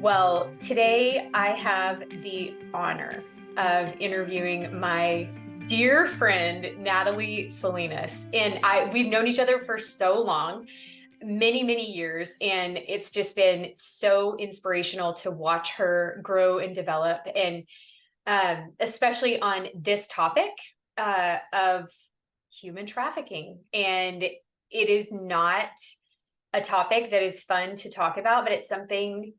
Well, today I have the honor of interviewing my dear friend, Natalie Salinas. And we've known each other for so long, many, many years. And it's just been so inspirational to watch her grow and develop. And especially on this topic of human trafficking. And it is not a topic that is fun to talk about, but it's something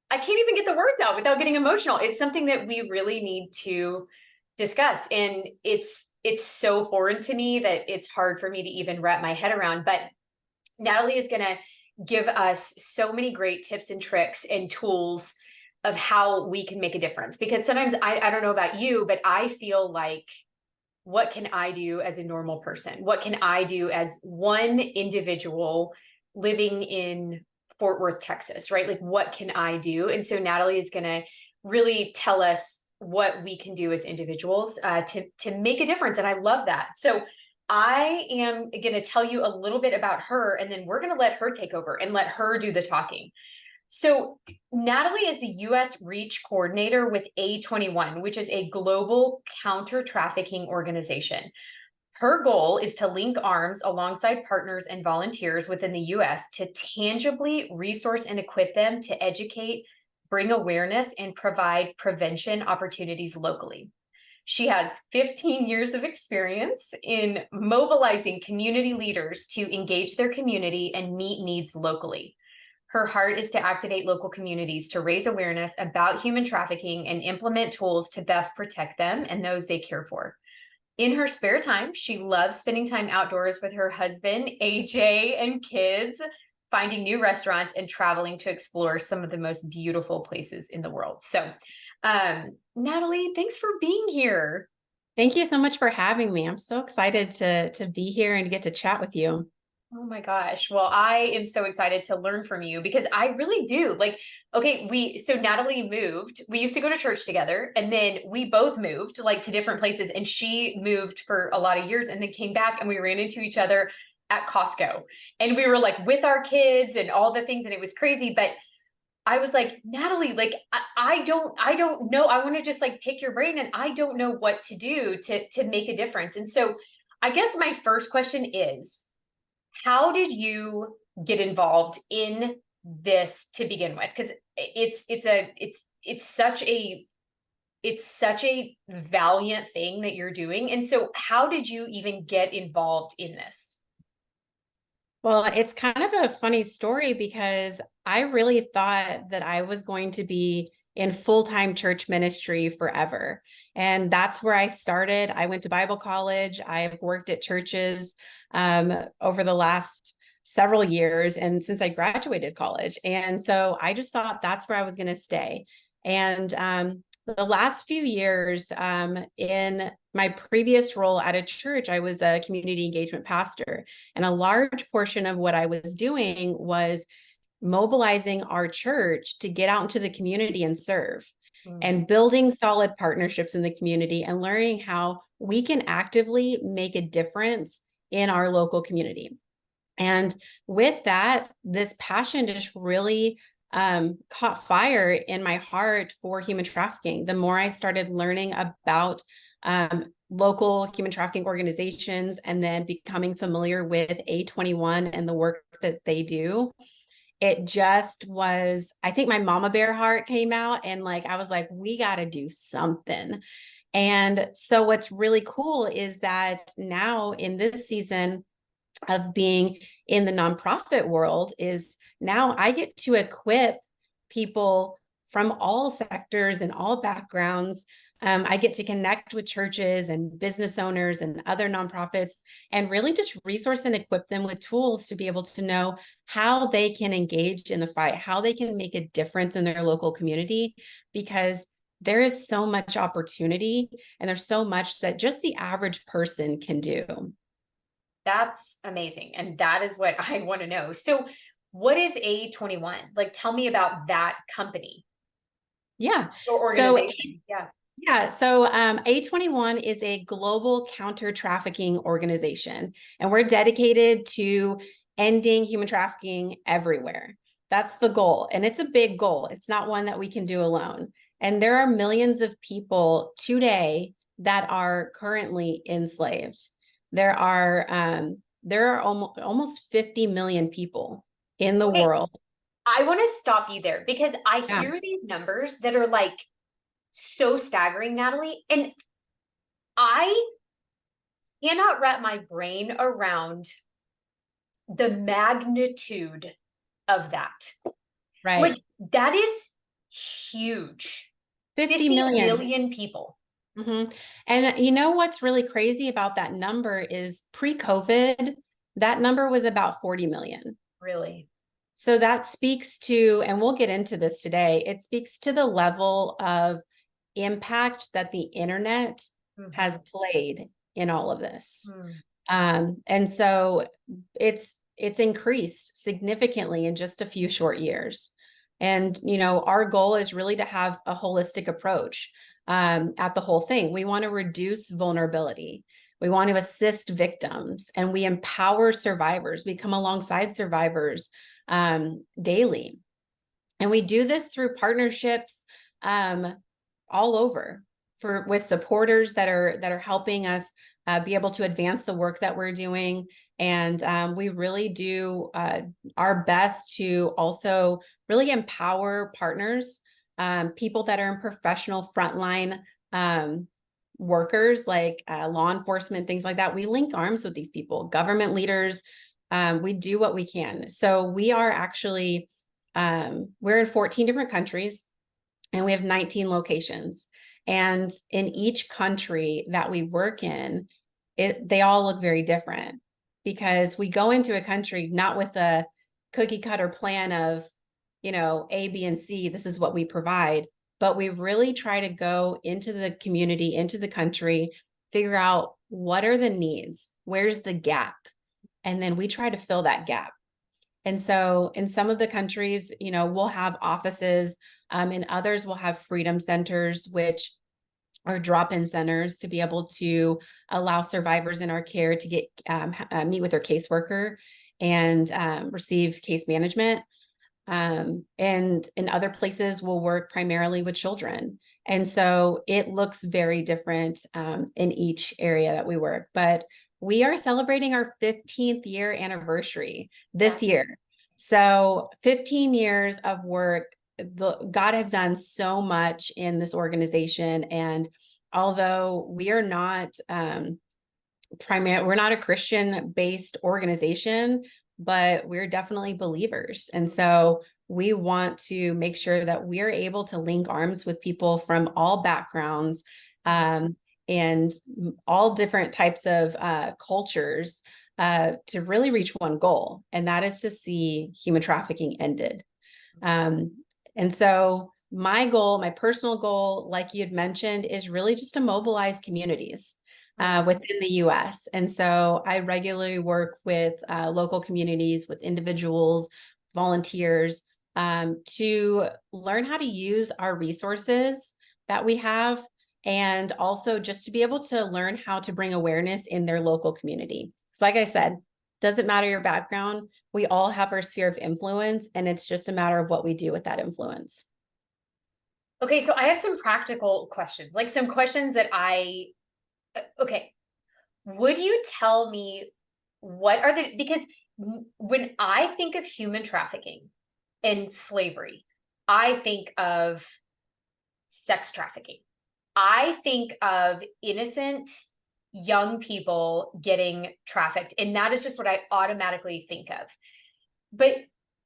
I can't even get the words out without getting emotional. It's something that we really need to discuss. And it's so foreign to me that it's hard for me to even wrap my head around. But Natalie is going to give us so many great tips and tricks and tools of how we can make a difference. Because sometimes I don't know about you, but I feel like, what can I do as a normal person? What can I do as one individual living in Fort Worth, Texas, right? Like, what can I do? And so Natalie is going to really tell us what we can do as individuals to make a difference. And I love that. So I am going to tell you a little bit about her, and then we're going to let her take over and let her do the talking. So Natalie is the U.S. Reach Coordinator with A21, which is a global counter-trafficking organization. Her goal is to link arms alongside partners and volunteers within the U.S. to tangibly resource and equip them to educate, bring awareness, and provide prevention opportunities locally. She has 15 years of experience in mobilizing community leaders to engage their community and meet needs locally. Her heart is to activate local communities to raise awareness about human trafficking and implement tools to best protect them and those they care for. In her spare time, she loves spending time outdoors with her husband, AJ, and kids, finding new restaurants and traveling to explore some of the most beautiful places in the world. So, Natalie, thanks for being here. Thank you so much for having me. I'm so excited to be here and get to chat with you. Oh my gosh. Well, I am so excited to learn from you because I really do. Like, okay, so Natalie moved. We used to go to church together, and then we both moved like to different places, and she moved for a lot of years and then came back, and we ran into each other at Costco. And we were like with our kids and all the things, and it was crazy. But I was like, Natalie, like I don't know. I want to just like pick your brain, and I don't know what to do to make a difference. And so I guess my first question is, how did you get involved in this to begin with? Because it's such a valiant thing that you're doing. And so how did you even get involved in this? Well, it's kind of a funny story because I really thought that I was going to be in full-time church ministry forever. And that's where I started. I went to Bible college. I've worked at churches over the last several years and since I graduated college. And so I just thought that's where I was going to stay. And the last few years in my previous role at a church, I was a community engagement pastor. And a large portion of what I was doing was mobilizing our church to get out into the community and serve, and building solid partnerships in the community and learning how we can actively make a difference in our local community. And with that, this passion just really caught fire in my heart for human trafficking. The more I started learning about local human trafficking organizations and then becoming familiar with A21 and the work that they do, it just was, I think my mama bear heart came out, and like, I was like, we got to do something. And so what's really cool is that now in this season of being in the nonprofit world is now I get to equip people from all sectors and all backgrounds. I get to connect with churches and business owners and other nonprofits and really just resource and equip them with tools to be able to know how they can engage in the fight, how they can make a difference in their local community, because there is so much opportunity and there's so much that just the average person can do. That's amazing. And that is what I want to know. So what is A21? Like, tell me about that company. Yeah. Or organization. So A21 is a global counter-trafficking organization, and we're dedicated to ending human trafficking everywhere. That's the goal. And it's a big goal. It's not one that we can do alone. And there are millions of people today that are currently enslaved. There are almost 50 million people in the Okay, world. I want to stop you there because I Yeah. hear these numbers that are like so staggering, Natalie, and I cannot wrap my brain around the magnitude of that. Right. Like, that is huge. 50 50 million. million people. Mhm. And you know what's really crazy about that number is pre-COVID, that number was about 40 million. Really? So that speaks to, and we'll get into this today, it speaks to the level of impact that the internet has Mhm. played in all of this. Mm. And so it's increased significantly in just a few short years. And our goal is really to have a holistic approach at the whole thing. We want to reduce vulnerability. We want to assist victims, and we empower survivors. We come alongside survivors daily, and we do this through partnerships all over with supporters that are helping us be able to advance the work that we're doing. And we really do our best to also really empower partners, people that are in professional frontline workers like law enforcement, things like that. We link arms with these people, government leaders. We do what we can. So we are actually, we're in 14 different countries, and we have 19 locations. And in each country that we work in, they all look very different, because we go into a country not with a cookie cutter plan of, A, B, and C, this is what we provide, but we really try to go into the community, into the country, figure out what are the needs, where's the gap, and then we try to fill that gap. And so in some of the countries, we'll have offices, in others we'll have freedom centers, which are drop-in centers to be able to allow survivors in our care to get meet with their caseworker and receive case management. And in other places, we'll work primarily with children. And so it looks very different in each area that we work. But we are celebrating our 15th year anniversary this year. So 15 years of work. God has done so much in this organization. And although we are not we're not a Christian-based organization, but we're definitely believers. And so we want to make sure that we're able to link arms with people from all backgrounds, and all different types of cultures, to really reach one goal, and that is to see human trafficking ended. And so my goal, my personal goal, like you had mentioned, is really just to mobilize communities within the US. And so I regularly work with local communities, with individuals, volunteers, to learn how to use our resources that we have, and also just to be able to learn how to bring awareness in their local community. So like I said, doesn't matter your background, we all have our sphere of influence, and it's just a matter of what we do with that influence. Okay, so I have some practical questions, like some questions that okay. Would you tell me what are because when I think of human trafficking and slavery, I think of sex trafficking. I think of innocent young people getting trafficked, and that is just what I automatically think of. But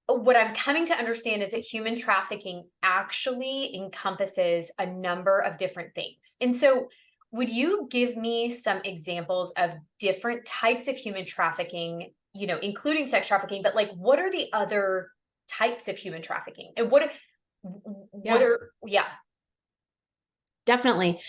what I'm coming to understand is that human trafficking actually encompasses a number of different things. And so, would you give me some examples of different types of human trafficking, including sex trafficking, but like what are the other types of human trafficking? And yeah. Definitely.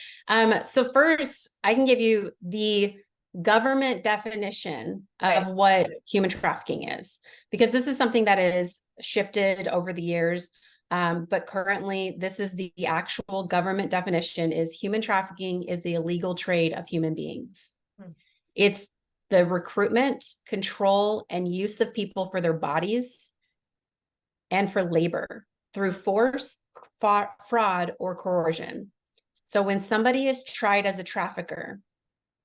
So first, I can give you the government definition of what human trafficking is, because this is something that is shifted over the years. But currently, this is the actual government definition: is human trafficking is the illegal trade of human beings. It's the recruitment, control, and use of people for their bodies and for labor through force, fraud, or coercion. So when somebody is tried as a trafficker,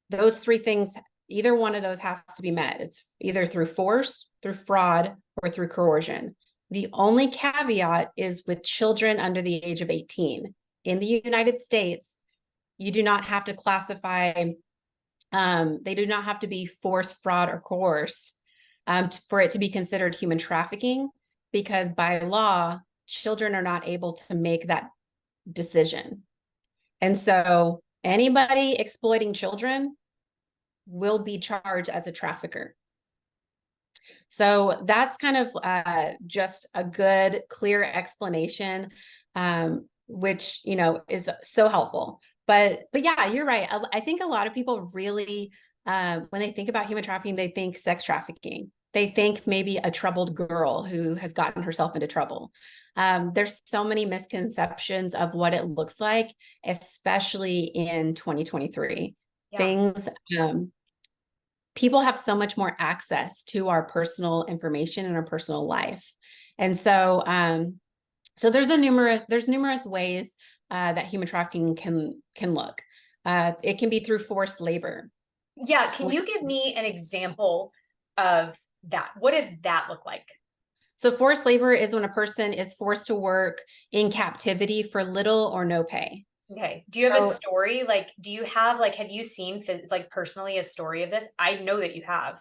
those three things, either one of those has to be met. It's either through force, through fraud, or through coercion. The only caveat is with children under the age of 18. In the United States, you do not have to classify, they do not have to be forced, fraud, or coerced for it to be considered human trafficking, because by law, children are not able to make that decision. And so anybody exploiting children will be charged as a trafficker. So that's kind of just a good, clear explanation, which, you know, is so helpful. But yeah, you're right. I think a lot of people really, when they think about human trafficking, they think sex trafficking. They think maybe a troubled girl who has gotten herself into trouble. There's so many misconceptions of what it looks like, especially in 2023. Yeah. Things, people have so much more access to our personal information and our personal life. And so, so there's numerous ways that human trafficking can look. It can be through forced labor. Yeah. Can you give me an example of that? What does that look like? So forced labor is when a person is forced to work in captivity for little or no pay. Okay. Do you have a story? Like, do you have, like, have you seen like personally a story of this? I know that you have.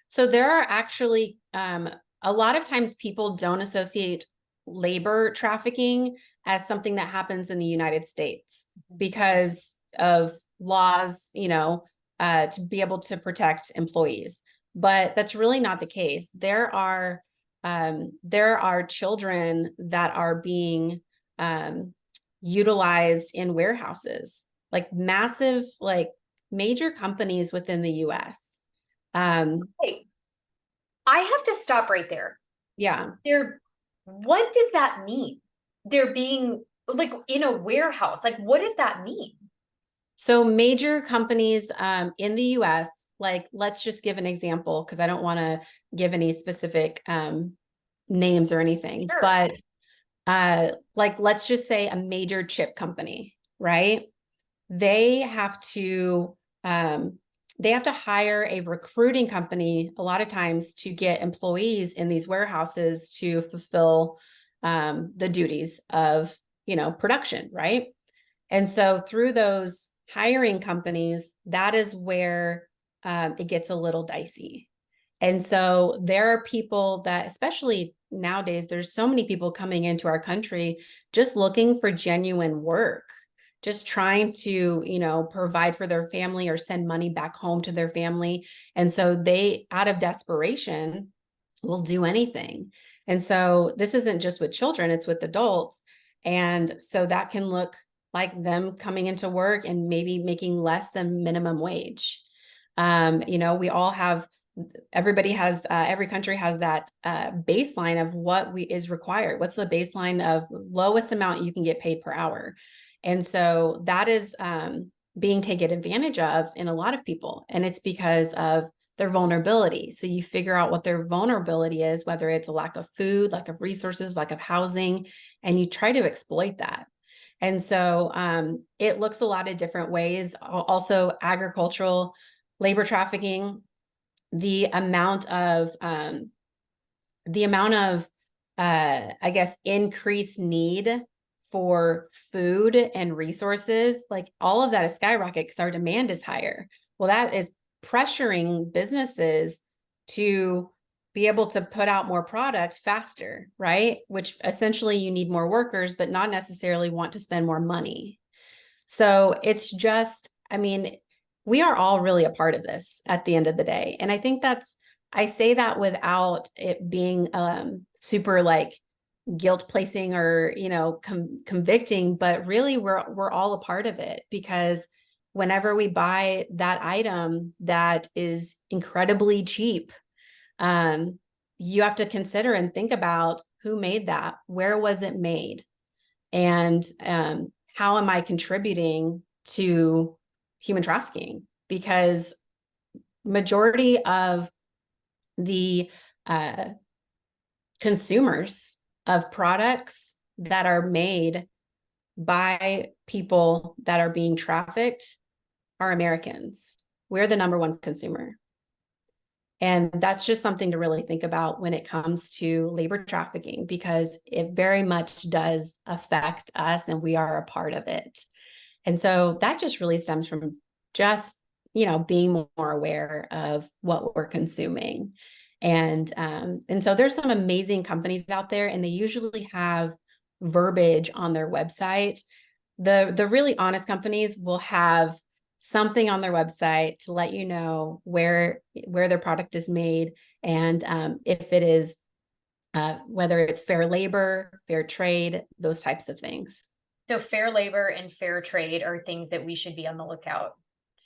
So there are actually a lot of times people don't associate labor trafficking as something that happens in the United States because of laws, you know, to be able to protect employees. But that's really not the case. There are children that are being utilized in warehouses, like massive, like major companies within the US. Hey, I have to stop right there. Yeah. What does that mean? They're being like in a warehouse. Like, what does that mean? So major companies in the US, like let's just give an example because I don't want to give any specific names or anything, Sure. but like let's just say a major chip company, right? They have to hire a recruiting company a lot of times to get employees in these warehouses to fulfill the duties of, you know, production, right? And so through those hiring companies, that is where it gets a little dicey. And so there are people that, especially nowadays, there's so many people coming into our country just looking for genuine work, just trying to, you know, provide for their family or send money back home to their family. And so they, out of desperation, will do anything. And so this isn't just with children, it's with adults. And so that can look like them coming into work and maybe making less than minimum wage. You know, we all have, everybody has, every country has that baseline of what is required. What's the baseline of lowest amount you can get paid per hour? And so that is being taken advantage of in a lot of people. And it's because of their vulnerability. So you figure out what their vulnerability is, whether it's a lack of food, lack of resources, lack of housing, and you try to exploit that. And so it looks a lot of different ways. Also, agricultural labor trafficking, the amount of I guess, increased need for food and resources, like all of that is skyrocket because our demand is higher. Well, that is pressuring businesses to be able to put out more products faster, right? Which essentially you need more workers, but not necessarily want to spend more money. So it's just, I mean, we are all really a part of this at the end of the day. And I think I say that without it being super like guilt placing or, you know, convicting, but really we're all a part of it, because whenever we buy that item that is incredibly cheap, you have to consider and think about who made that, where was it made, and how am I contributing to human trafficking? Because majority of the consumers of products that are made by people that are being trafficked are Americans. We're the number one consumer. And that's just something to really think about when it comes to labor trafficking, because it very much does affect us and we are a part of it. And so that just really stems from just, being more aware of what we're consuming. And so there's some amazing companies out there, and they usually have verbiage on their website. The really honest companies will have something on their website to let you know where their product is made, and if it is whether it's fair labor, fair trade, those types of things. So fair labor and fair trade are things that we should be on the lookout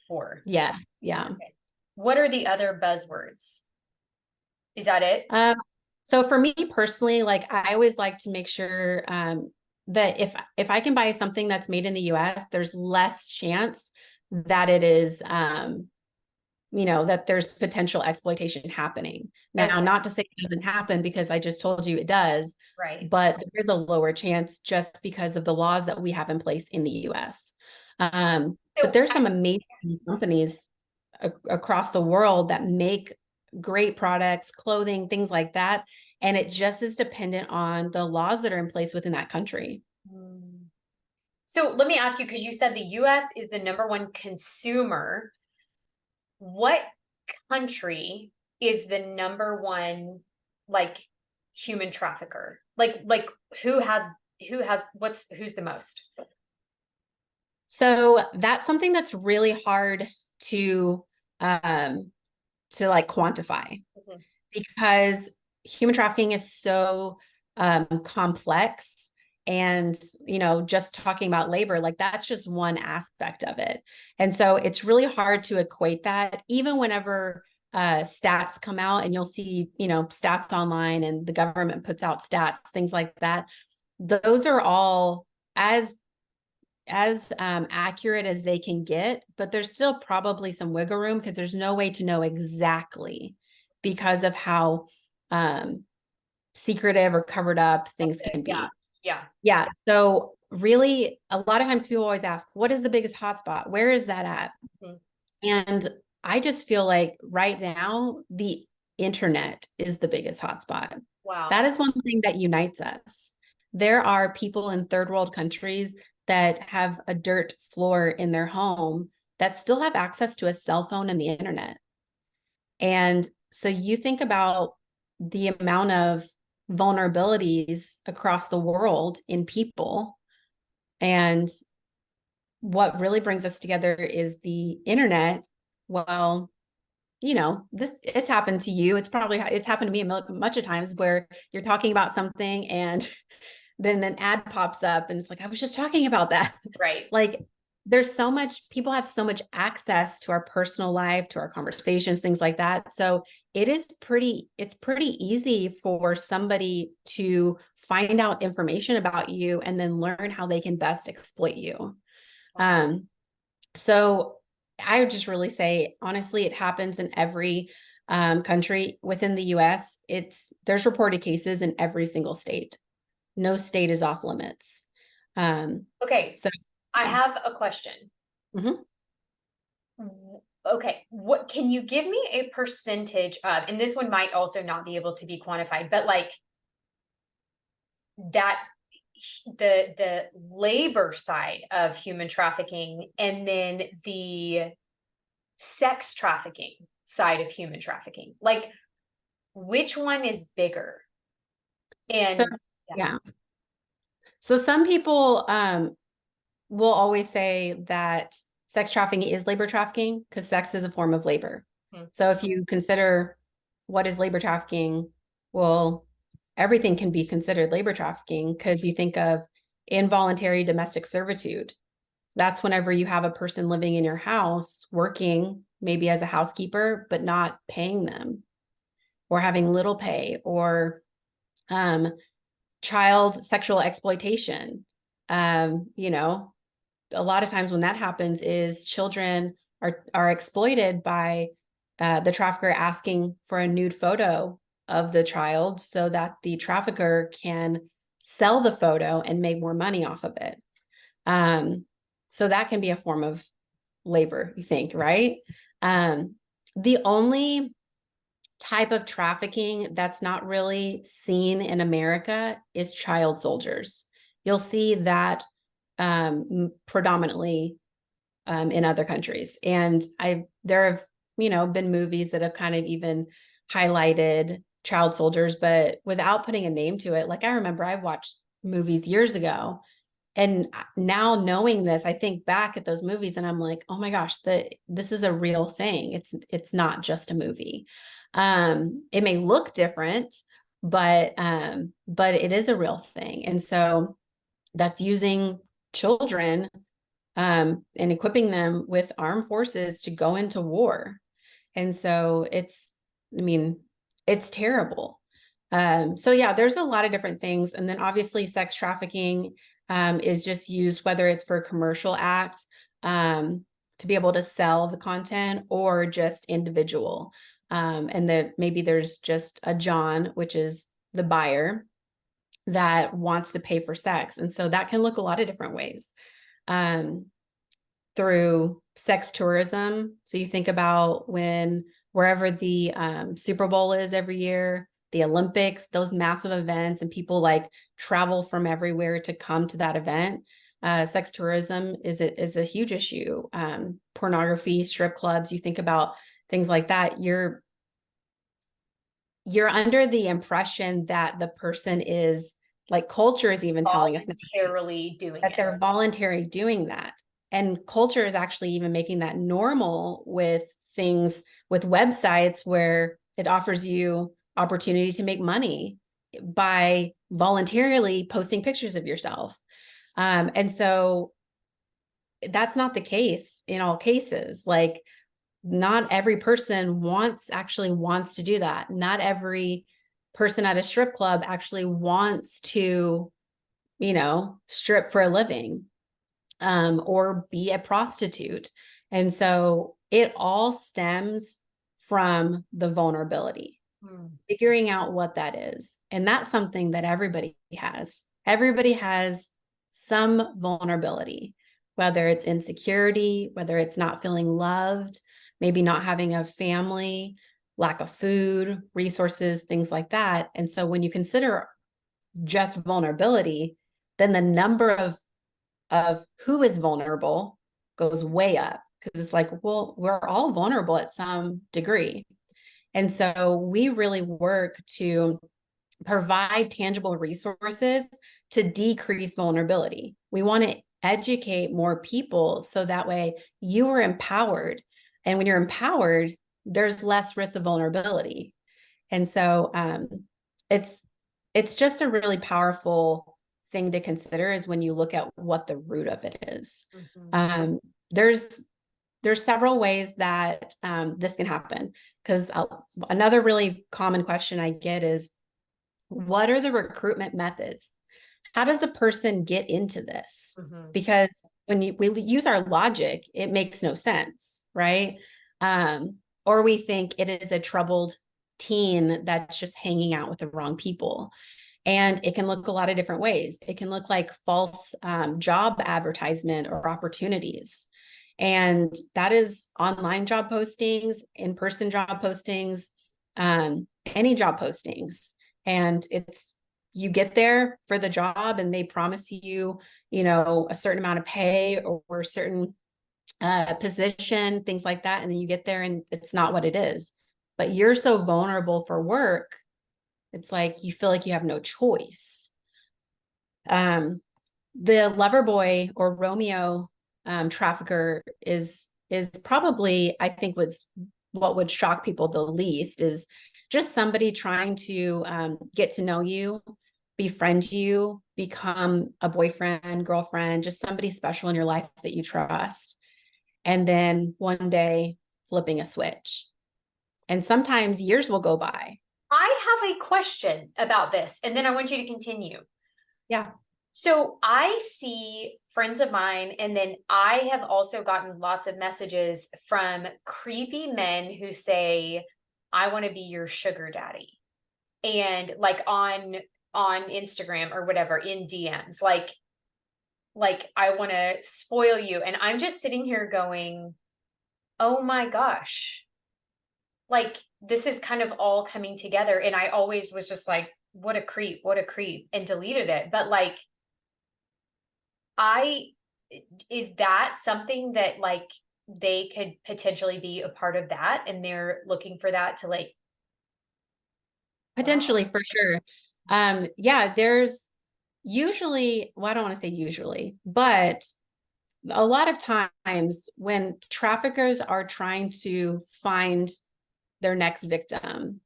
for. Yeah. Okay. What are the other buzzwords? Is that it? So for me personally, like, I always like to make sure that if I can buy something that's made in the US, there's less chance that it is, that there's potential exploitation happening. Now, not to say it doesn't happen, because I just told you it does, right? But there is a lower chance just because of the laws that we have in place in the US. But there's some amazing companies across the world that make great products, clothing, things like that. And it just is dependent on the laws that are in place within that country. So let me ask you, because you said the US is the number one consumer. What country is the number one, like, human trafficker? Like who's the most? So that's something that's really hard to like quantify, because human trafficking is so complex. And, just talking about labor, like, that's just one aspect of it. And so it's really hard to equate that, even whenever stats come out, and you'll see, stats online, and the government puts out stats, things like that. Those are all as accurate as they can get, but there's still probably some wiggle room, because there's no way to know exactly, because of how secretive or covered up things can be. Yeah. So really, a lot of times people always ask, what is the biggest hotspot? Where is that at? And I just feel like right now, the internet is the biggest hotspot. Wow. That is one thing that unites us. There are people in third world countries that have a dirt floor in their home that still have access to a cell phone and the internet. And so you think about the amount of vulnerabilities across the world in people, and what really brings us together is the internet. Well, it's happened to you. It's happened to me a bunch of times, where you're talking about something and then an ad pops up, and it's like, I was just talking about that. Right. Like, people have so much access to our personal life, to our conversations, things like that. So it's pretty easy for somebody to find out information about you and then learn how they can best exploit you. So I would just really say, honestly, it happens in every country. Within the US, there's reported cases in every single state. No state is off limits. Okay. So I have a question. Okay. What can you give me a percentage of, and this one might also not be able to be quantified, but like that, the labor side of human trafficking, and then the sex trafficking side of human trafficking, like, which one is bigger? And so some people will always say that sex trafficking is labor trafficking, because sex is a form of labor. So if you consider what is labor trafficking, well, everything can be considered labor trafficking, because you think of involuntary domestic servitude. That's whenever you have a person living in your house, working maybe as a housekeeper, but not paying them, or having little pay, or child sexual exploitation. A lot of times when that happens is children are exploited by the trafficker asking for a nude photo of the child so that the trafficker can sell the photo and make more money off of it. So that can be a form of labor, you think, right? The only type of trafficking that's not really seen in America is child soldiers. You'll see that predominantly in other countries. And there have, been movies that have kind of even highlighted child soldiers, but without putting a name to it. Like I remember I watched movies years ago, and now knowing this, I think back at those movies and I'm like, oh my gosh, this is a real thing. It's not just a movie. It may look different, but it is a real thing. And so that's using children and equipping them with armed forces to go into war. And so it's terrible. So yeah, there's a lot of different things. And then obviously sex trafficking is just used, whether it's for a commercial act, to be able to sell the content, or just individual. And that maybe there's just a John, which is the buyer, that wants to pay for sex. And so that can look a lot of different ways. Through sex tourism. So you think about wherever the Super Bowl is every year, the Olympics, those massive events, and people like travel from everywhere to come to that event. Sex tourism is a huge issue. Pornography, strip clubs, you think about things like that. You're under the impression that the person is, like, culture is even telling us voluntarily doing that it. They're voluntary doing that. And culture is actually even making that normal with things, with websites where it offers you opportunity to make money by voluntarily posting pictures of yourself. And so that's not the case in all cases. Like, not every person actually wants to do that. Not every person at a strip club actually wants to, strip for a living. Or be a prostitute. And so it all stems from the vulnerability, figuring out what that is. And that's something that everybody has. Everybody has some vulnerability, whether it's insecurity, whether it's not feeling loved, maybe not having a family, lack of food, resources, things like that. And so when you consider just vulnerability, then the number of who is vulnerable goes way up, because it's like, well, we're all vulnerable at some degree. And so we really work to provide tangible resources to decrease vulnerability. We want to educate more people so that way you are empowered. And when you're empowered, there's less risk of vulnerability. And so it's just a really powerful thing to consider, is when you look at what the root of it is. There's several ways that this can happen, because another really common question I get is, what are the recruitment methods? How does a person get into this? Because when we use our logic, it makes no sense, right? Or we think it is a troubled teen that's just hanging out with the wrong people. And it can look a lot of different ways. It can look like false job advertisement or opportunities. And that is online job postings, in-person job postings, any job postings. And you get there for the job and they promise you, a certain amount of pay or a certain position, things like that. And then you get there and it's not what it is. But you're so vulnerable for work, it's like you feel like you have no choice. The lover boy or Romeo trafficker is probably, I think, what would shock people the least, is just somebody trying to get to know you, befriend you, become a boyfriend, girlfriend, just somebody special in your life that you trust. And then one day flipping a switch. And sometimes years will go by. I have a question about this, and then I want you to continue. Yeah. So I see friends of mine, and then I have also gotten lots of messages from creepy men who say, I want to be your sugar daddy. and like on Instagram or whatever in DMs, like I want to spoil you. And I'm just sitting here going, oh my gosh, like this is kind of all coming together. And I always was just like, what a creep, and deleted it. But like, I, is that something that like they could potentially be a part of that and they're looking for that to like, Potentially, wow. for sure. Yeah, there's usually, well, I don't want to say usually, but a lot of times when traffickers are trying to find their next victim,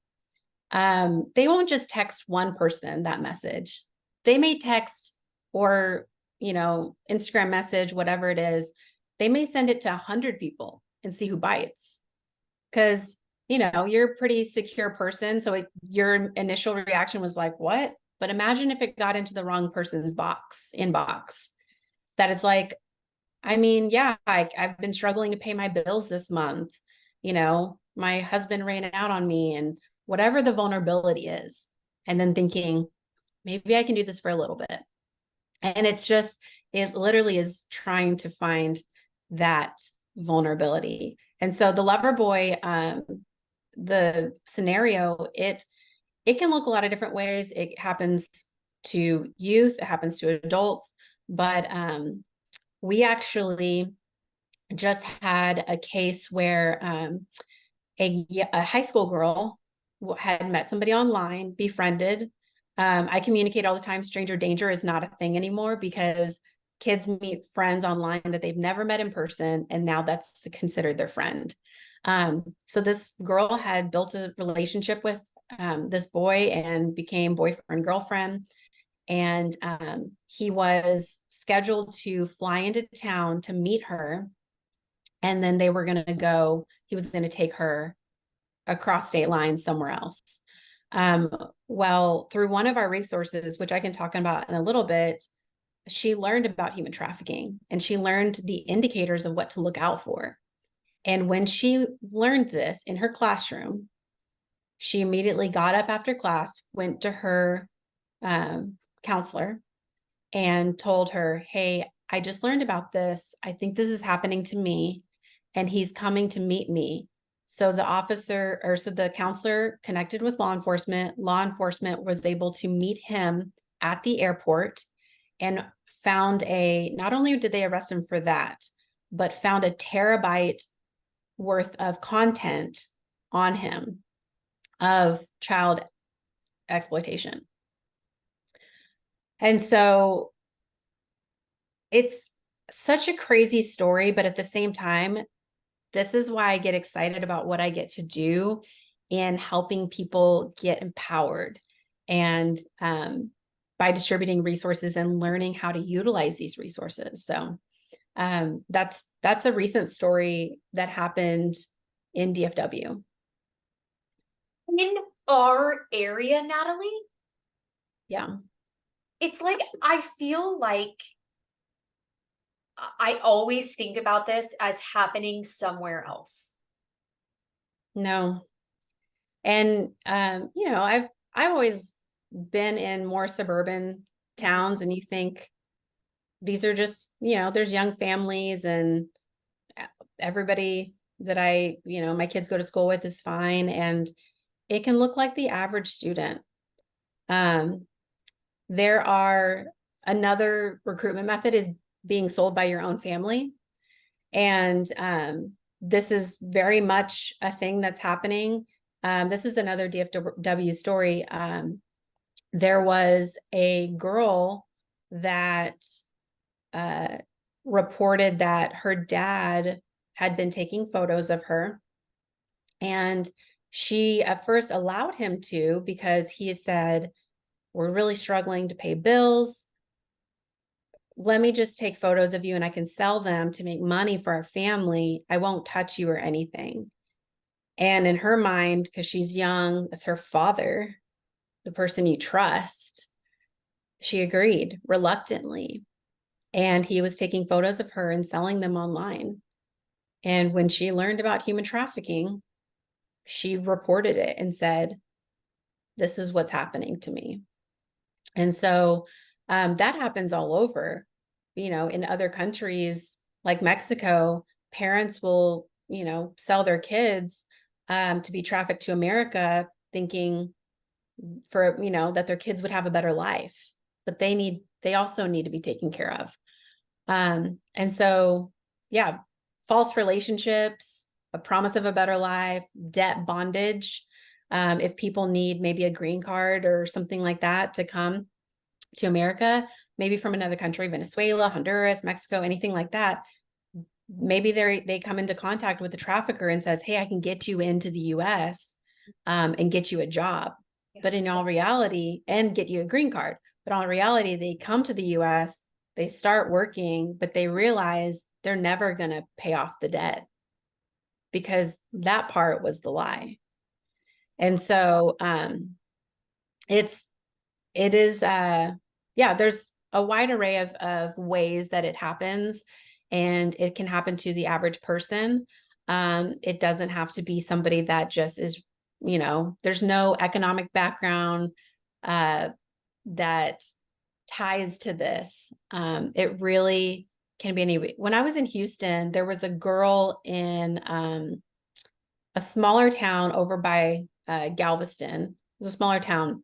they won't just text one person that message. They may text or, Instagram message, whatever it is, they may send it to 100 people and see who bites. Because, you're a pretty secure person. So your initial reaction was like, what? But imagine if it got into the wrong person's inbox. That is like, I mean, yeah, I've been struggling to pay my bills this month. My husband ran out on me and whatever the vulnerability is. And then thinking, maybe I can do this for a little bit. And it literally is trying to find that vulnerability. And so the lover boy, the scenario, it can look a lot of different ways. It happens to youth, it happens to adults, but we actually just had a case where a high school girl had met somebody online, befriended. I communicate all the time. Stranger danger is not a thing anymore because kids meet friends online that they've never met in person, and now that's considered their friend. So this girl had built a relationship with this boy and became boyfriend, girlfriend. And he was scheduled to fly into town to meet her. And then they were going to go, he was going to take her across state lines somewhere else. Well, through one of our resources, which I can talk about in a little bit, she learned about human trafficking and she learned the indicators of what to look out for. And when she learned this in her classroom, she immediately got up after class, went to her counselor and told her, hey, I just learned about this. I think this is happening to me, and he's coming to meet me. So the counselor connected with law enforcement. Law enforcement was able to meet him at the airport and not only did they arrest him for that, but found a terabyte worth of content on him of child exploitation. And so it's such a crazy story, but at the same time, this is why I get excited about what I get to do in helping people get empowered and by distributing resources and learning how to utilize these resources. So that's a recent story that happened in DFW. In our area, Natalie, Yeah. it's like, I feel like I always think about this as happening somewhere else. No. And I've always been in more suburban towns, and you think these are just, there's young families and everybody that my kids go to school with is fine. And it can look like the average student. Another recruitment method is being sold by your own family. And this is very much a thing that's happening. This is another DFW story. There was a girl that reported that her dad had been taking photos of her. And she at first allowed him to because he said, we're really struggling to pay bills. Let me just take photos of you and I can sell them to make money for our family. I won't touch you or anything. And in her mind, because she's young, it's her father, the person you trust, she agreed reluctantly. And he was taking photos of her and selling them online. And when she learned about human trafficking, she reported it and said, This is what's happening to me. And so that happens all over, in other countries like Mexico, parents will, sell their kids to be trafficked to America, thinking that their kids would have a better life, but they also need to be taken care of. And so, yeah, false relationships, a promise of a better life, debt bondage. If people need maybe a green card or something like that to come to America, maybe from another country, Venezuela, Honduras, Mexico, anything like that, maybe they come into contact with the trafficker and says, hey, I can get you into the US and get you a job. Yeah. But in all reality, and get you a green card. But in all reality, they come to the US, they start working, but they realize they're never going to pay off the debt because that part was the lie. And so it is there's a wide array of ways that it happens, and it can happen to the average person. It doesn't have to be somebody that just is, there's no economic background that ties to this. It really can be any. When I was in Houston, there was a girl in a smaller town over by Galveston. It was a smaller town,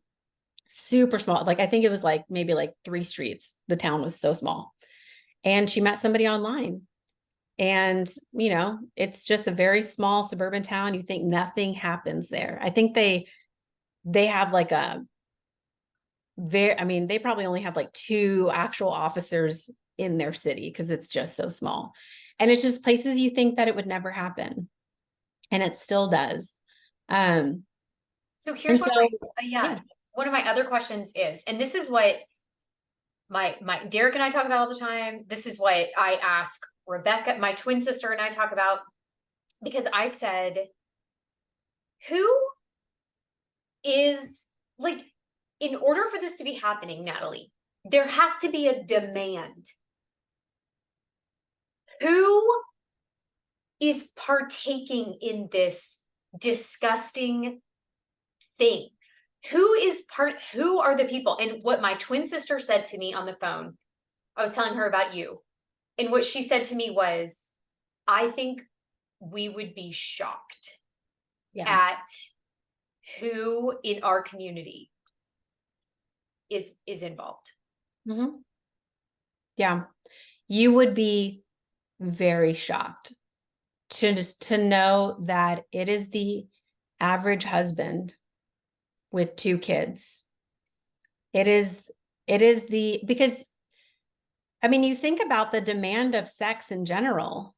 super small. Like, I think it was like maybe like 3 streets. The town was so small. And she met somebody online. And, it's just a very small suburban town. You think nothing happens there. I think they have like they probably only have like 2 actual officers in their city because it's just so small. And it's just places you think that it would never happen. And it still does. So here's so, yeah, one of my other questions is, and this is what my Derek and I talk about all the time. This is what I ask Rebecca, my twin sister, and I talk about, because I said, who is like, in order for this to be happening, Natalie, there has to be a demand. Who is partaking in this disgusting thing? Who are the people? And what my twin sister said to me on the phone, I was telling her about you. And what she said to me was, I think we would be shocked at who in our community is involved. Mm-hmm. Yeah. You would be very shocked to know that it is the average husband with 2 kids. It is because, I mean, you think about the demand of sex in general.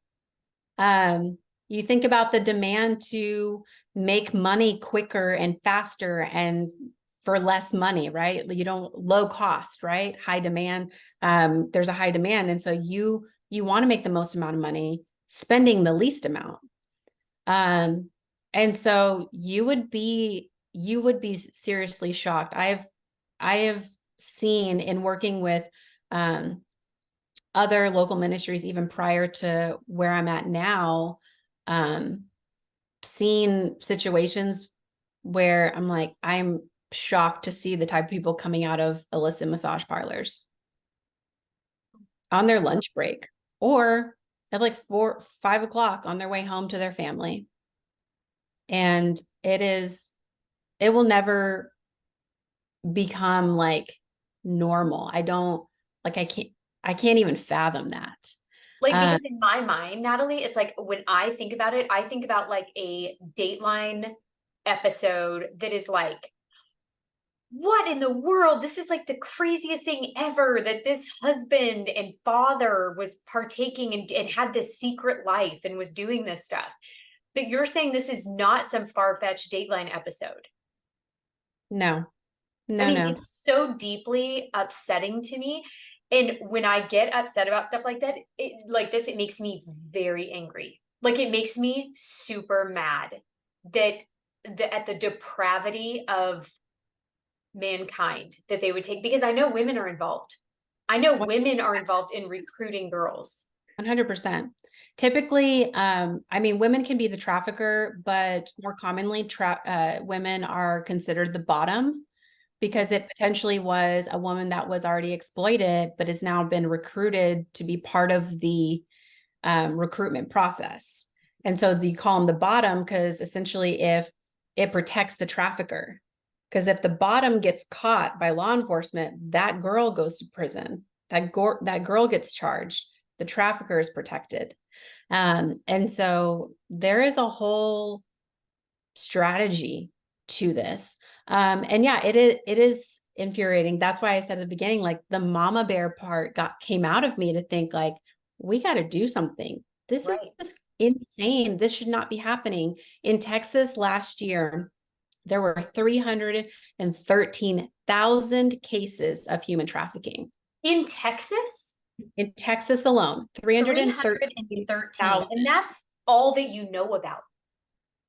You think about the demand to make money quicker and faster and for less money, right? Low cost, right? High demand. There's a high demand. And so you want to make the most amount of money spending the least amount. And so you would be seriously shocked. I have seen, in working with other local ministries, even prior to where I'm at now, seen situations where I'm like, I'm shocked to see the type of people coming out of illicit massage parlors on their lunch break, or at like 4, 5 o'clock on their way home to their family. And it will never become like normal. I can't even fathom that. Like, because in my mind, Natalie, it's like, when I think about it, I think about like a Dateline episode that is like, what in the world? This is like the craziest thing ever, that this husband and father was partaking and had this secret life and was doing this stuff. But you're saying this is not some far-fetched Dateline episode. No. It's so deeply upsetting to me. And when I get upset about stuff like that, it makes me very angry. Like, it makes me super mad that at the depravity of mankind that they would take, because I know women are involved. I know women are involved in recruiting girls. 100%. Typically, I mean, women can be the trafficker, but more commonly, women are considered the bottom because it potentially was a woman that was already exploited, but has now been recruited to be part of the recruitment process. And so you call them the bottom because essentially if it protects the trafficker, because if the bottom gets caught by law enforcement, that girl goes to prison. That girl gets charged. The trafficker is protected. And so there is a whole strategy to this. And yeah, it is infuriating. That's why I said at the beginning, like the mama bear part came out of me to think like, we got to do something. This Right. is insane. This should not be happening. In Texas last year, there were 313,000 cases of human trafficking. In Texas? In Texas alone, 313,000. 313. And that's all that you know about.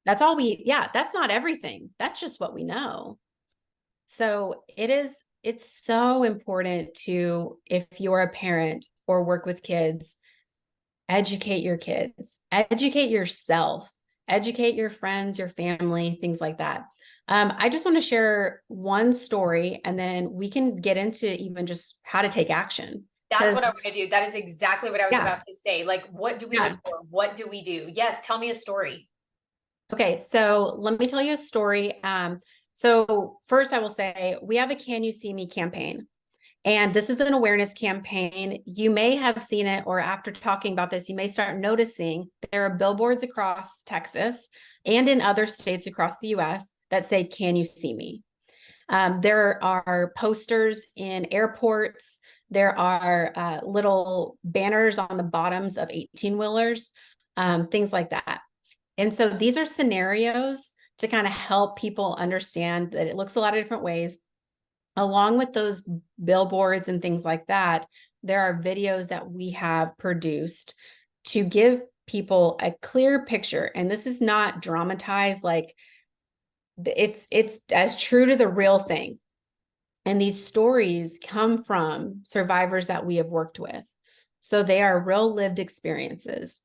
That's all that's not everything. That's just what we know. So it's so important to, if you're a parent or work with kids, educate your kids, educate yourself, educate your friends, your family, things like that. I just want to share one story and then we can get into even just how to take action. That's what I want to do. That is exactly what I was about to say. Like, what do we look for? What do we do? Yes, tell me a story. Okay, so let me tell you a story. So first I will say we have a Can You See Me campaign. And this is an awareness campaign. You may have seen it, or after talking about this, you may start noticing there are billboards across Texas and in other states across the US that say, "Can you see me?" There are posters in airports. There are little banners on the bottoms of 18-wheelers, things like that. And so these are scenarios to kind of help people understand that it looks a lot of different ways. Along with those billboards and things like that, there are videos that we have produced to give people a clear picture. And this is not dramatized, like it's as true to the real thing. And these stories come from survivors that we have worked with. So they are real lived experiences.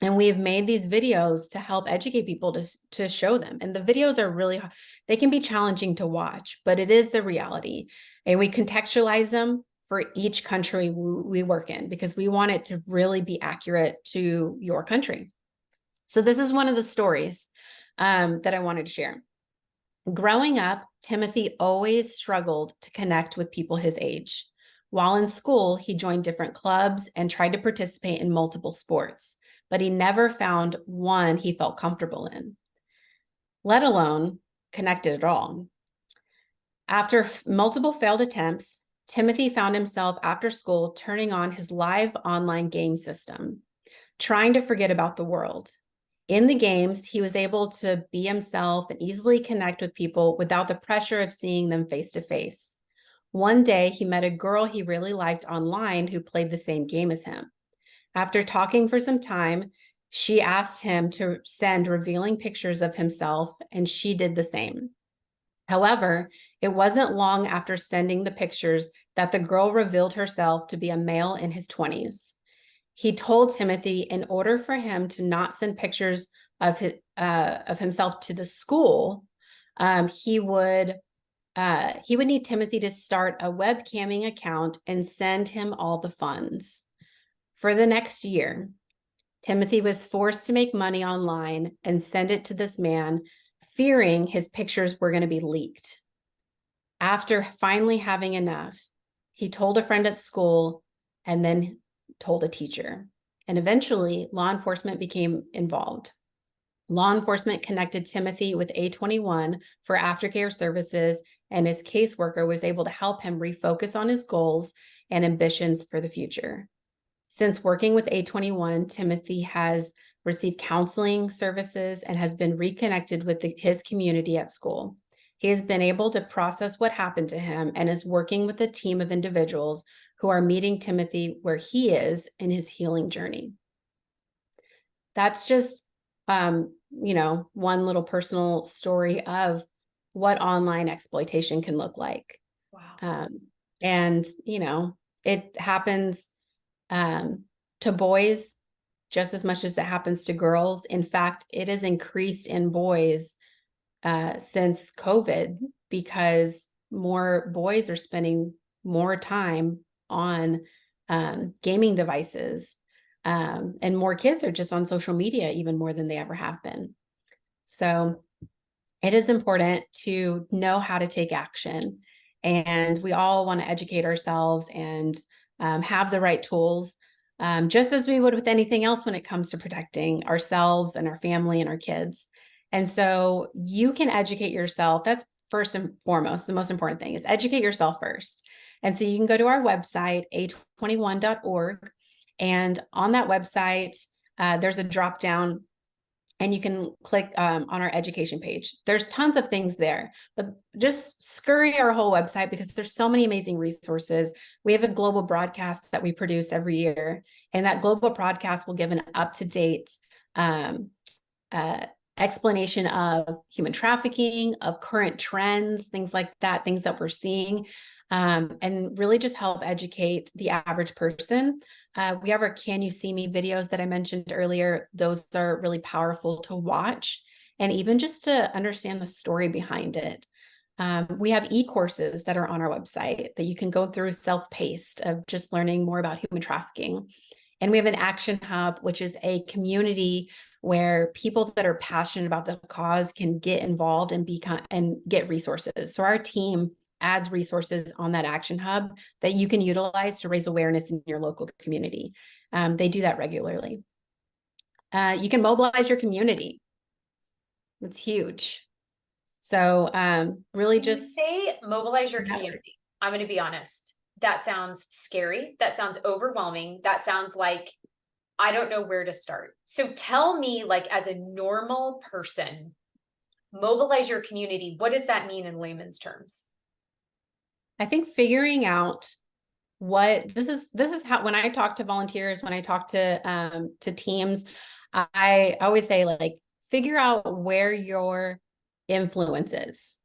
And we've made these videos to help educate people to show them. And the videos are really, they can be challenging to watch, but it is the reality. And we contextualize them for each country we work in because we want it to really be accurate to your country. So this is one of the stories that I wanted to share. Growing up, Timothy always struggled to connect with people his age. While in school, he joined different clubs and tried to participate in multiple sports, but he never found one he felt comfortable in, let alone connected at all. After multiple failed attempts, Timothy found himself after school turning on his live online game system, trying to forget about the world. In the games, he was able to be himself and easily connect with people without the pressure of seeing them face to face. One day, he met a girl he really liked online who played the same game as him. After talking for some time, she asked him to send revealing pictures of himself, and she did the same. However, it wasn't long after sending the pictures that the girl revealed herself to be a male in his 20s. He told Timothy in order for him to not send pictures of himself to the school, he would need Timothy to start a webcamming account and send him all the funds. For the next year, Timothy was forced to make money online and send it to this man, fearing his pictures were going to be leaked. After finally having enough, he told a friend at school and then told a teacher. And eventually, law enforcement became involved. Law enforcement connected Timothy with A21 for aftercare services, and his caseworker was able to help him refocus on his goals and ambitions for the future. Since working with A21, Timothy has received counseling services and has been reconnected with his community at school. He has been able to process what happened to him and is working with a team of individuals who are meeting Timothy where he is in his healing journey. That's just, one little personal story of what online exploitation can look like. Wow. And, it happens to boys just as much as it happens to girls. In fact, it has increased in boys since COVID because more boys are spending more time on gaming devices, and more kids are just on social media even more than they ever have been. So it is important to know how to take action, and we all want to educate ourselves and have the right tools, just as we would with anything else when it comes to protecting ourselves and our family and our kids. And so you can educate yourself. That's first and foremost. The most important thing is educate yourself first. And so you can go to our website, a21.org. And on that website, there's a drop down and you can click on our education page. There's tons of things there, but just scurry our whole website because there's so many amazing resources. We have a global broadcast that we produce every year, and that global broadcast will give an up-to-date explanation of human trafficking, of current trends, things like that, things that we're seeing, and really just help educate the average person. We have our Can You See Me videos that I mentioned earlier. Those are really powerful to watch and even just to understand the story behind it. We have e-courses that are on our website that you can go through self-paced of just learning more about human trafficking. And we have an action hub, which is a community where people that are passionate about the cause can get involved and get resources. So our team adds resources on that action hub that you can utilize to raise awareness in your local community. They do that regularly. You can mobilize your community. It's huge. So really just say mobilize your community. I'm going to be honest. That sounds scary. That sounds overwhelming. That sounds like I don't know where to start. So tell me, like, as a normal person, mobilize your community. What does that mean in layman's terms? I think figuring out what this is how, when I talk to volunteers, when I talk to teams, I always say, like, figure out where your influence is.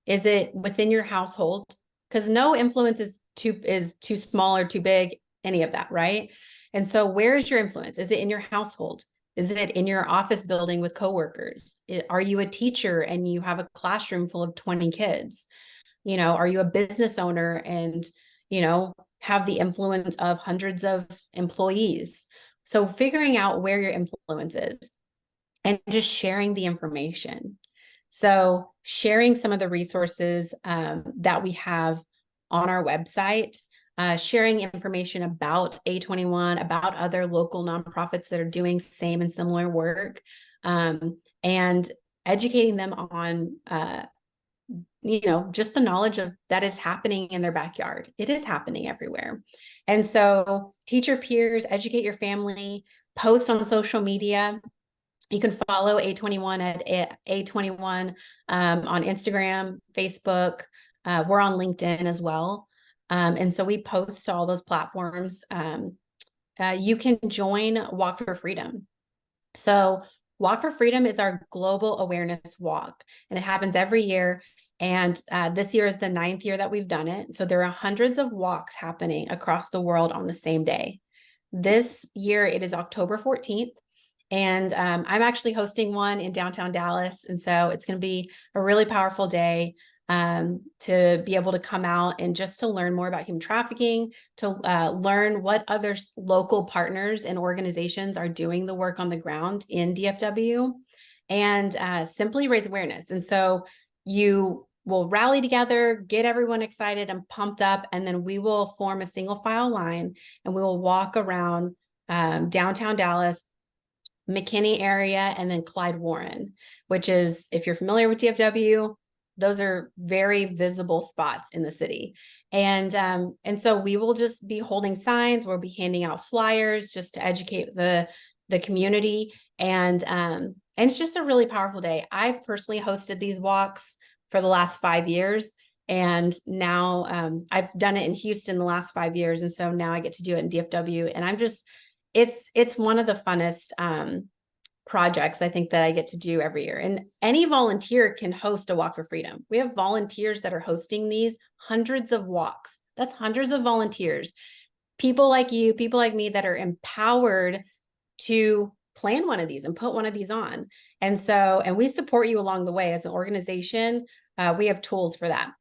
Is it within your household? Because no influence is too small or too big, any of that, right? And so where is your influence? Is it in your household? Is it in your office building with coworkers? Are you a teacher and you have a classroom full of 20 kids? You know, are you a business owner and, you know, have the influence of hundreds of employees? So figuring out where your influence is and just sharing the information. So sharing some of the resources that we have on our website, sharing information about A21, about other local nonprofits that are doing same and similar work, and educating them on, you know, just the knowledge of that is happening in their backyard. It is happening everywhere. And so teach your peers, educate your family, post on social media. You can follow A21 at A21 on Instagram, Facebook. We're on LinkedIn as well. And so we post to all those platforms. You can join Walk for Freedom. So Walk for Freedom is our global awareness walk, and it happens every year. And this year is the 9th year that we've done it. So there are hundreds of walks happening across the world on the same day. This year, it is October 14th. And I'm actually hosting one in downtown Dallas. And so it's going to be a really powerful day to be able to come out and just to learn more about human trafficking, to learn what other local partners and organizations are doing the work on the ground in DFW, and simply raise awareness. And so you will rally together, get everyone excited and pumped up, and then we will form a single file line and we will walk around downtown Dallas, McKinney area, and then Clyde Warren, which is, if you're familiar with DFW, those are very visible spots in the city. And so we will just be holding signs. We'll be handing out flyers just to educate the community. And it's just a really powerful day. I've personally hosted these walks for the last 5 years. And now I've done it in Houston the last 5 years. And so now I get to do it in DFW. And I'm just, it's one of the funnest projects I think that I get to do every year. And any volunteer can host a Walk for Freedom. We have volunteers that are hosting these hundreds of walks. That's hundreds of volunteers people like you, people like me that are empowered to plan one of these and put one of these on. And we support you along the way as an organization. We have tools for that.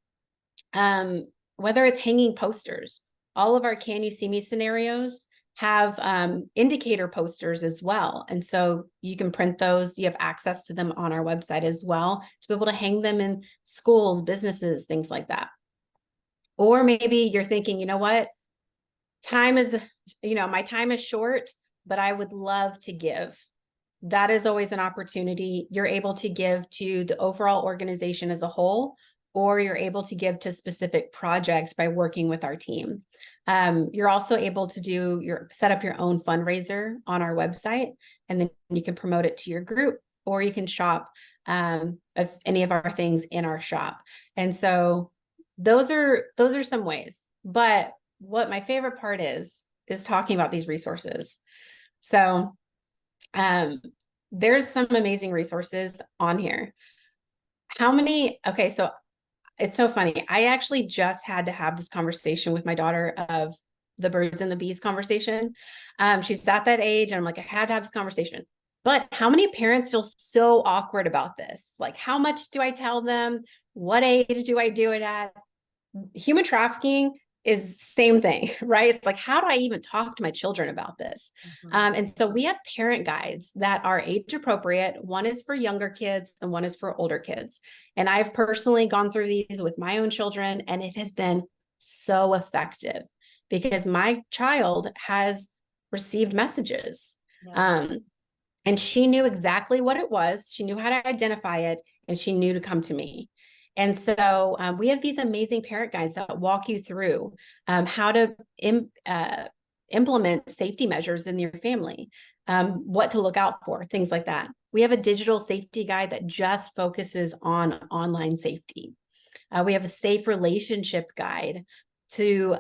Whether it's hanging posters, all of our Can You See Me scenarios have indicator posters as well. And so you can print those. You have access to them on our website as well to be able to hang them in schools, businesses, things like that. Or maybe you're thinking, you know what? My time is short, but I would love to give. That is always an opportunity. You're able to give to the overall organization as a whole, or you're able to give to specific projects by working with our team. You're also able to set up your own fundraiser on our website, and then you can promote it to your group, or you can shop of any of our things in our shop. And so those are some ways. But what my favorite part is talking about these resources. So there's some amazing resources on here. So it's so funny. I actually just had to have this conversation with my daughter of the birds and the bees conversation. She's at that age, and I'm like, I had to have this conversation. But how many parents feel so awkward about this? Like, how much do I tell them? What age do I do it at? Human trafficking is same thing, right? It's like, how do I even talk to my children about this? And so we have parent guides that are age appropriate. One is for younger kids and one is for older kids. And I've personally gone through these with my own children, and it has been so effective because my child has received messages. Yeah. And she knew exactly what it was. She knew how to identify it, and she knew to come to me. And so we have these amazing parent guides that walk you through how to implement safety measures in your family, what to look out for, things like that. We have a digital safety guide that just focuses on online safety. We have a safe relationship guide to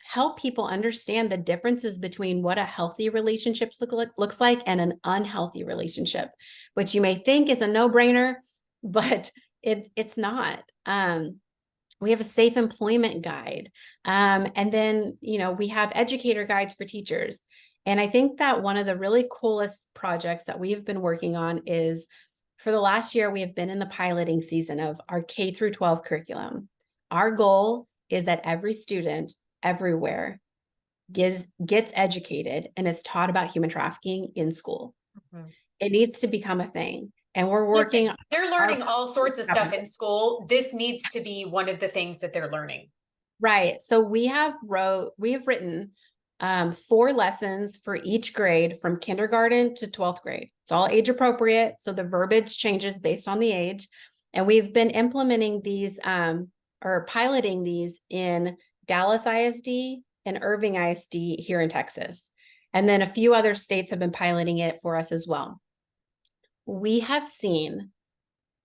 help people understand the differences between what a healthy relationship looks like and an unhealthy relationship, which you may think is a no-brainer, but it's not. We have a safe employment guide. And then, we have educator guides for teachers. And I think that one of the really coolest projects that we've been working on is, for the last year, we have been in the piloting season of our K through 12 curriculum. Our goal is that every student everywhere gets educated and is taught about human trafficking in school. Mm-hmm. It needs to become a thing. And we're working. They're learning all sorts of stuff in school. This needs to be one of the things that they're learning. Right. So we have written 4 lessons for each grade from kindergarten to 12th grade. It's all age appropriate. So the verbiage changes based on the age. And we've been implementing these or piloting these in Dallas ISD and Irving ISD here in Texas. And then a few other states have been piloting it for us as well. We have seen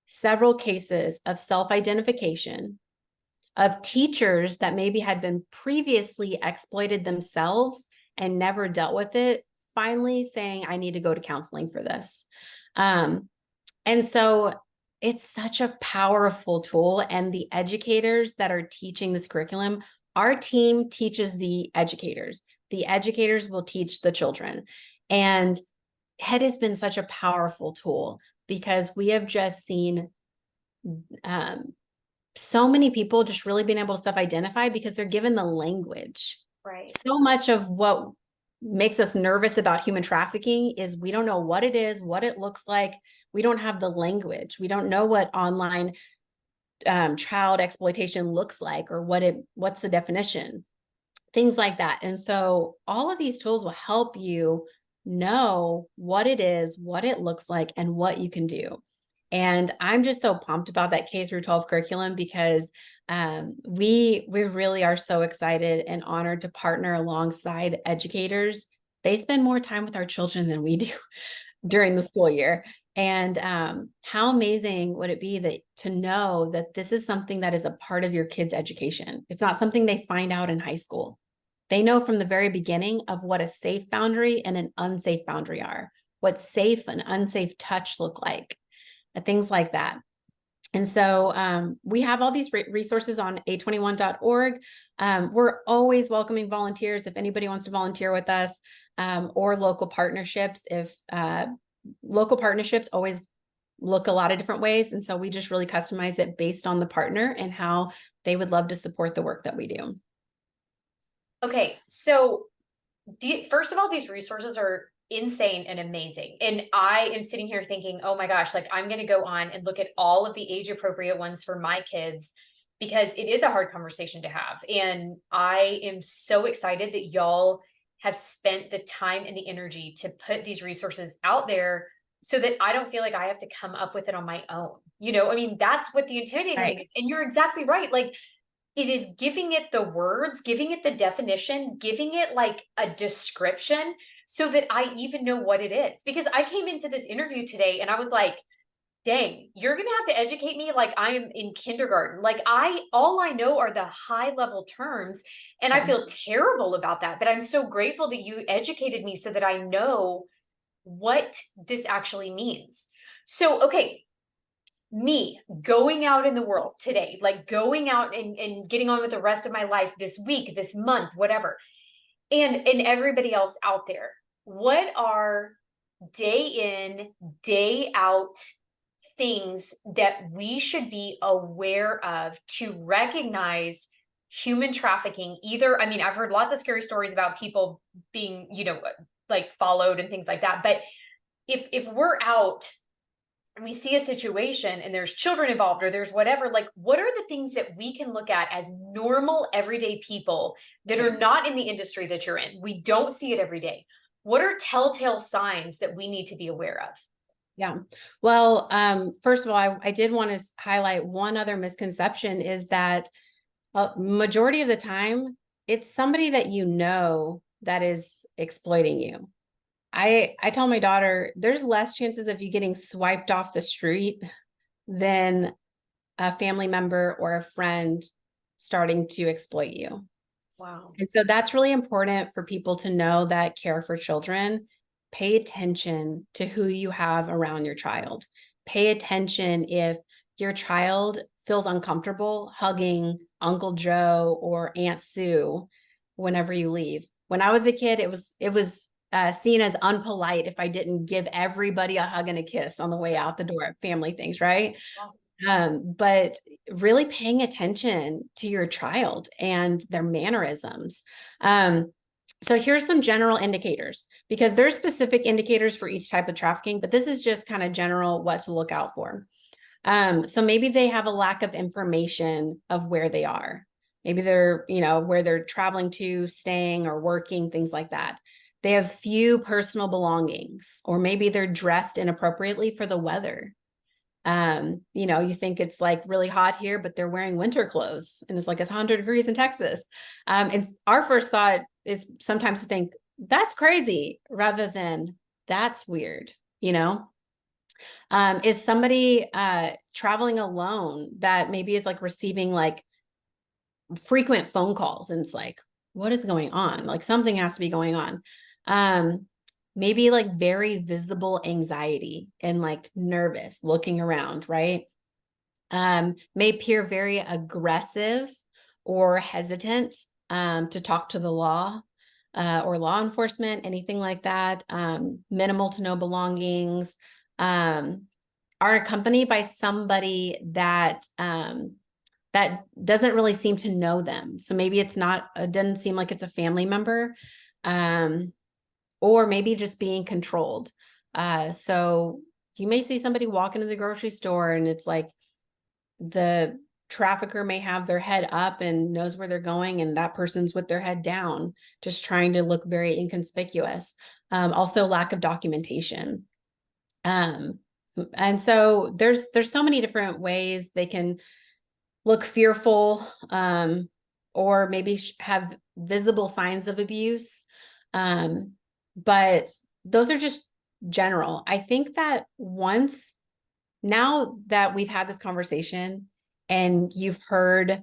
several cases of self-identification of teachers that maybe had been previously exploited themselves and never dealt with it, finally saying, I need to go to counseling for this. And so it's such a powerful tool. And the educators that are teaching this curriculum, our team teaches the educators. The educators will teach the children. And it has been such a powerful tool because we have just seen so many people just really being able to self-identify because they're given the language. Right. So much of what makes us nervous about human trafficking is we don't know what it is, what it looks like. We don't have the language. We don't know what online child exploitation looks like or what's the definition, things like that. And so all of these tools will help you know what it is, what it looks like, and what you can do. And I'm just so pumped about that K through 12 curriculum because we really are so excited and honored to partner alongside educators. They spend more time with our children than we do during the school year. And how amazing would it be to know that this is something that is a part of your kids' education? It's not something they find out in high school. They know from the very beginning of what a safe boundary and an unsafe boundary are, what safe and unsafe touch look like, and things like that. And so we have all these resources on a21.org. We're always welcoming volunteers if anybody wants to volunteer with us, or local partnerships. If local partnerships always look a lot of different ways. And so we just really customize it based on the partner and how they would love to support the work that we do. Okay, so first of all, these resources are insane and amazing. And I am sitting here thinking, oh my gosh, like I'm going to go on and look at all of the age appropriate ones for my kids, because it is a hard conversation to have. And I am so excited that y'all have spent the time and the energy to put these resources out there so that I don't feel like I have to come up with it on my own. You know, I mean, that's what the intimidating thing is. And you're exactly right. Like, it is giving it the words, giving it the definition, giving it like a description so that I even know what it is. Because I came into this interview today and I was like, dang, you're going to have to educate me like I am in kindergarten. Like all I know are the high level terms, and I feel terrible about that. But I'm so grateful that you educated me so that I know what this actually means. So, okay, me going out in the world today, like going out and getting on with the rest of my life this week, this month, whatever, and everybody else out there, what are day in, day out things that we should be aware of to recognize human trafficking? Either, I mean, I've heard lots of scary stories about people being, you know, like followed and things like that. But if we're out and we see a situation and there's children involved or there's whatever, like what are the things that we can look at as normal everyday people that are not in the industry that you're in? We don't see it every day. What are telltale signs that we need to be aware of? Yeah. Well, first of all, I did want to highlight one other misconception is that majority of the time, it's somebody that you know that is exploiting you. I tell my daughter, there's less chances of you getting swiped off the street than a family member or a friend starting to exploit you. Wow. And so that's really important for people to know that care for children. Pay attention to who you have around your child. Pay attention if your child feels uncomfortable hugging Uncle Joe or Aunt Sue whenever you leave. When I was a kid, it was seen as unpolite if I didn't give everybody a hug and a kiss on the way out the door at family things, right? But really paying attention to your child and their mannerisms. So here's some general indicators, because there's specific indicators for each type of trafficking, but this is just kind of general what to look out for. So maybe they have a lack of information of where they are. Maybe they're, you know, where they're traveling to, staying or working, things like that. They have few personal belongings, or maybe they're dressed inappropriately for the weather. You know, you think it's like really hot here, but they're wearing winter clothes and it's like 100 degrees in Texas. And our first thought is sometimes to think that's crazy rather than that's weird, you know? Is somebody traveling alone that maybe is like receiving like frequent phone calls and it's like, what is going on? Like something has to be going on. Maybe like very visible anxiety and like nervous looking around, right? May appear very aggressive or hesitant to talk to the law or law enforcement, anything like that. Minimal to no belongings. Are accompanied by somebody that that doesn't really seem to know them. So maybe it doesn't seem like it's a family member, or maybe just being controlled. So you may see somebody walk into the grocery store and it's like the trafficker may have their head up and knows where they're going, and that person's with their head down, just trying to look very inconspicuous. Also lack of documentation. And so there's so many different ways they can look fearful, or maybe have visible signs of abuse. But those are just general. I think that now that we've had this conversation and you've heard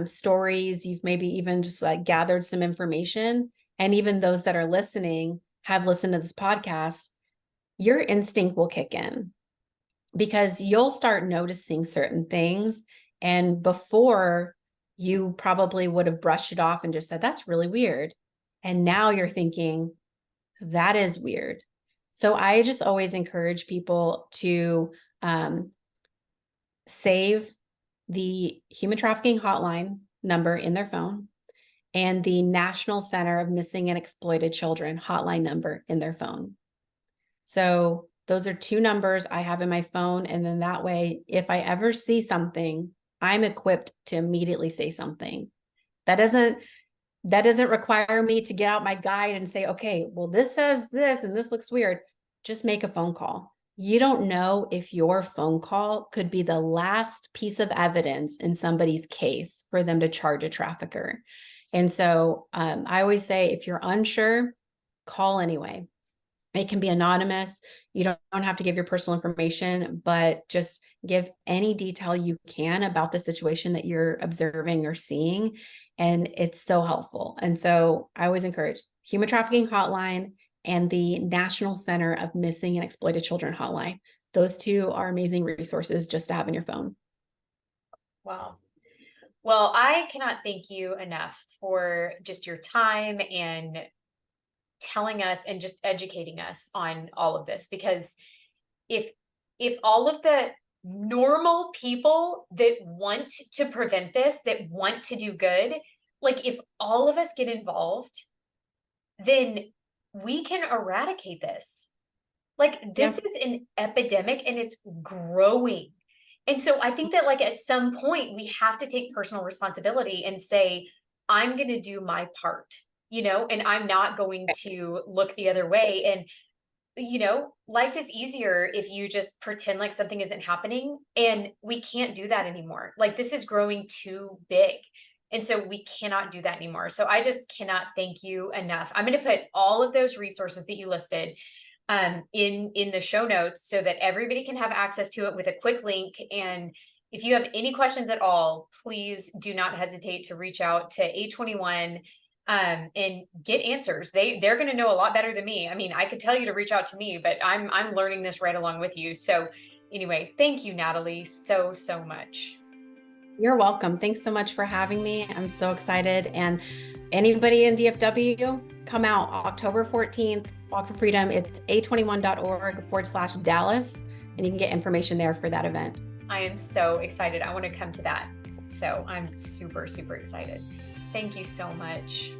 stories, you've maybe even just like gathered some information, and even those that are listening have listened to this podcast, your instinct will kick in. because you'll start noticing certain things. And before, you probably would have brushed it off and just said, that's really weird. And now you're thinking, that is weird. So I just always encourage people to save the human trafficking hotline number in their phone and the National Center of Missing and Exploited Children hotline number in their phone. So those are two numbers I have in my phone. And then that way, if I ever see something, I'm equipped to immediately say something. That doesn't require me to get out my guide and say, okay, well, this says this and this looks weird. Just make a phone call. You don't know if your phone call could be the last piece of evidence in somebody's case for them to charge a trafficker. And so I always say, if you're unsure, call anyway. It can be anonymous. You don't have to give your personal information, but just give any detail you can about the situation that you're observing or seeing. And it's so helpful. And so I always encourage human trafficking hotline and the National Center of Missing and Exploited Children hotline. Those two are amazing resources just to have in your phone. Wow. Well, I cannot thank you enough for just your time and telling us and just educating us on all of this, because if all of the normal people that want to prevent this, that want to do good, like if all of us get involved, then we can eradicate this. Like this is an epidemic and it's growing. And so I think that like at some point we have to take personal responsibility and say, I'm going to do my part, you know, and I'm not going to look the other way. And, you know, life is easier if you just pretend like something isn't happening, and we can't do that anymore. Like this is growing too big. And so we cannot do that anymore. So I just cannot thank you enough. I'm going to put all of those resources that you listed in the show notes so that everybody can have access to it with a quick link. And if you have any questions at all, please do not hesitate to reach out to A21 and get answers. They're going to know a lot better than me. I mean, I could tell you to reach out to me, but I'm learning this right along with you. So anyway, thank you, Natalie, so much. You're welcome. Thanks so much for having me. I'm so excited. And anybody in DFW, come out October 14th, Walk for Freedom. It's a21.org/Dallas, and you can get information there for that event. I am so excited. I want to come to that. So I'm super excited. Thank you so much.